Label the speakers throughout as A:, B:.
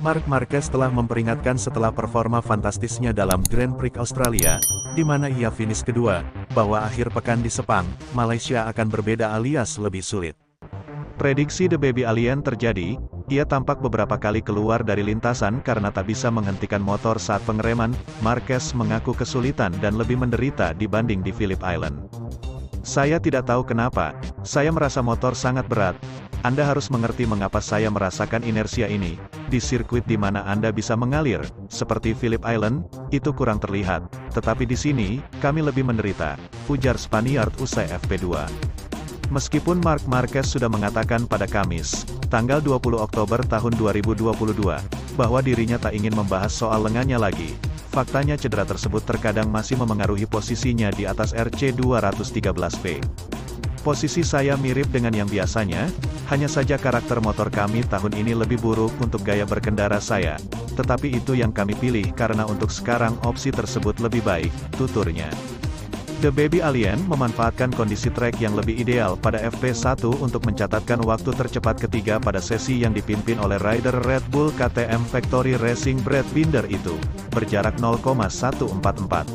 A: Marc Marquez telah memperingatkan setelah performa fantastisnya dalam Grand Prix Australia, di mana ia finish kedua, bahwa akhir pekan di Sepang, Malaysia akan berbeda alias lebih sulit. Prediksi The Baby Alien terjadi, ia tampak beberapa kali keluar dari lintasan karena tak bisa menghentikan motor saat pengereman. Marquez mengaku kesulitan dan lebih menderita dibanding di Phillip Island. Saya tidak tahu kenapa, saya merasa motor sangat berat. Anda harus mengerti mengapa saya merasakan inersia ini. Di sirkuit di mana Anda bisa mengalir, seperti Phillip Island, itu kurang terlihat. Tetapi di sini, kami lebih menderita, ujar Spaniard usai FP2. Meskipun Marc Marquez sudah mengatakan pada Kamis, tanggal 20 Oktober tahun 2022, bahwa dirinya tak ingin membahas soal lengannya lagi, faktanya cedera tersebut terkadang masih memengaruhi posisinya di atas RC 213V. Posisi saya mirip dengan yang biasanya, hanya saja karakter motor kami tahun ini lebih buruk untuk gaya berkendara saya. Tetapi itu yang kami pilih karena untuk sekarang opsi tersebut lebih baik, tuturnya. The Baby Alien memanfaatkan kondisi trek yang lebih ideal pada FP1 untuk mencatatkan waktu tercepat ketiga pada sesi yang dipimpin oleh rider Red Bull KTM Factory Racing Brad Binder itu, berjarak 0,144.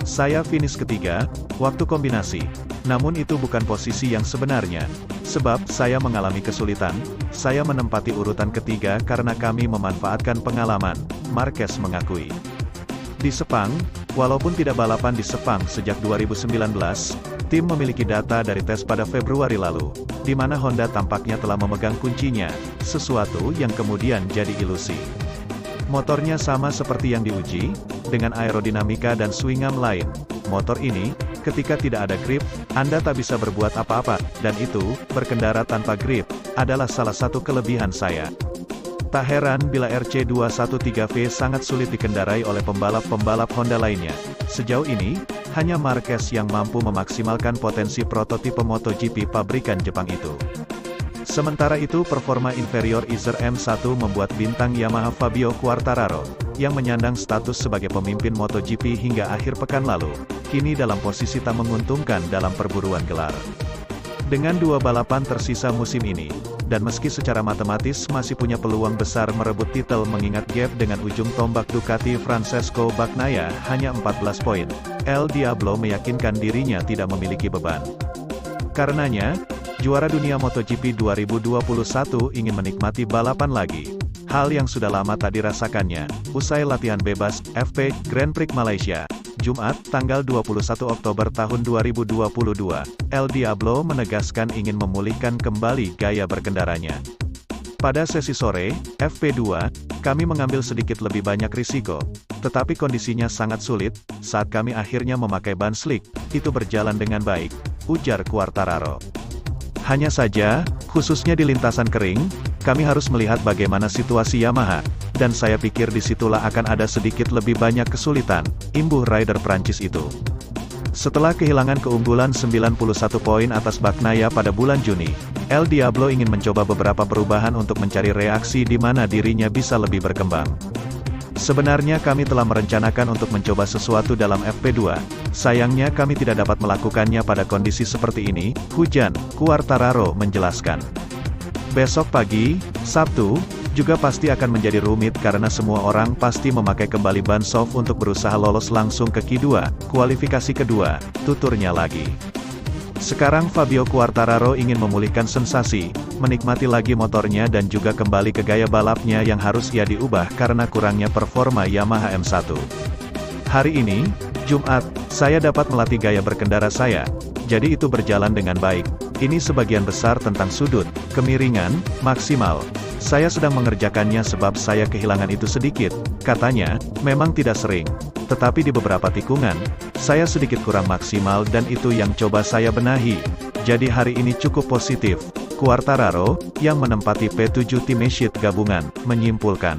A: Saya finish ketiga, waktu kombinasi. Namun itu bukan posisi yang sebenarnya. Sebab saya mengalami kesulitan, saya menempati urutan ketiga karena kami memanfaatkan pengalaman, Marquez mengakui. Di Sepang, walaupun tidak balapan di Sepang sejak 2019, tim memiliki data dari tes pada Februari lalu, di mana Honda tampaknya telah memegang kuncinya, sesuatu yang kemudian jadi ilusi. Motornya sama seperti yang diuji, dengan aerodinamika dan swing arm lain. Motor ini, ketika tidak ada grip, Anda tak bisa berbuat apa-apa, dan itu, berkendara tanpa grip, adalah salah satu kelebihan saya. Tak heran bila RC213V sangat sulit dikendarai oleh pembalap-pembalap Honda lainnya. Sejauh ini, hanya Marquez yang mampu memaksimalkan potensi prototipe MotoGP pabrikan Jepang itu. Sementara itu performa inferior Izer M1 membuat bintang Yamaha Fabio Quartararo, yang menyandang status sebagai pemimpin MotoGP hingga akhir pekan lalu, kini dalam posisi tak menguntungkan dalam perburuan gelar. Dengan 2 balapan tersisa musim ini, dan meski secara matematis masih punya peluang besar merebut titel mengingat gap dengan ujung tombak Ducati Francesco Bagnaia hanya 14 poin, El Diablo meyakinkan dirinya tidak memiliki beban. Karenanya, juara dunia MotoGP 2021 ingin menikmati balapan lagi. Hal yang sudah lama tak dirasakannya, usai latihan bebas, FP, Grand Prix Malaysia, Jumat, tanggal 21 Oktober tahun 2022, El Diablo menegaskan ingin memulihkan kembali gaya berkendaranya. Pada sesi sore, FP2, kami mengambil sedikit lebih banyak risiko, tetapi kondisinya sangat sulit, saat kami akhirnya memakai ban slick, itu berjalan dengan baik, ujar Quartararo. Hanya saja, khususnya di lintasan kering, kami harus melihat bagaimana situasi Yamaha, dan saya pikir disitulah akan ada sedikit lebih banyak kesulitan, imbuh rider Prancis itu. Setelah kehilangan keunggulan 91 poin atas Bagnaia pada bulan Juni, El Diablo ingin mencoba beberapa perubahan untuk mencari reaksi di mana dirinya bisa lebih berkembang. Sebenarnya kami telah merencanakan untuk mencoba sesuatu dalam FP2, sayangnya kami tidak dapat melakukannya pada kondisi seperti ini, hujan, Quartararo menjelaskan. Besok pagi, Sabtu, juga pasti akan menjadi rumit karena semua orang pasti memakai kembali ban soft untuk berusaha lolos langsung ke Q2, kualifikasi kedua, tuturnya lagi. Sekarang Fabio Quartararo ingin memulihkan sensasi, menikmati lagi motornya dan juga kembali ke gaya balapnya yang harus ia diubah karena kurangnya performa Yamaha M1. Hari ini, Jumat, saya dapat melatih gaya berkendara saya, jadi itu berjalan dengan baik. Ini sebagian besar tentang sudut, kemiringan, maksimal. Saya sedang mengerjakannya sebab saya kehilangan itu sedikit, katanya, memang tidak sering. Tetapi di beberapa tikungan, saya sedikit kurang maksimal dan itu yang coba saya benahi. Jadi hari ini cukup positif. Quartararo, yang menempati P7 Team Sheet gabungan, menyimpulkan.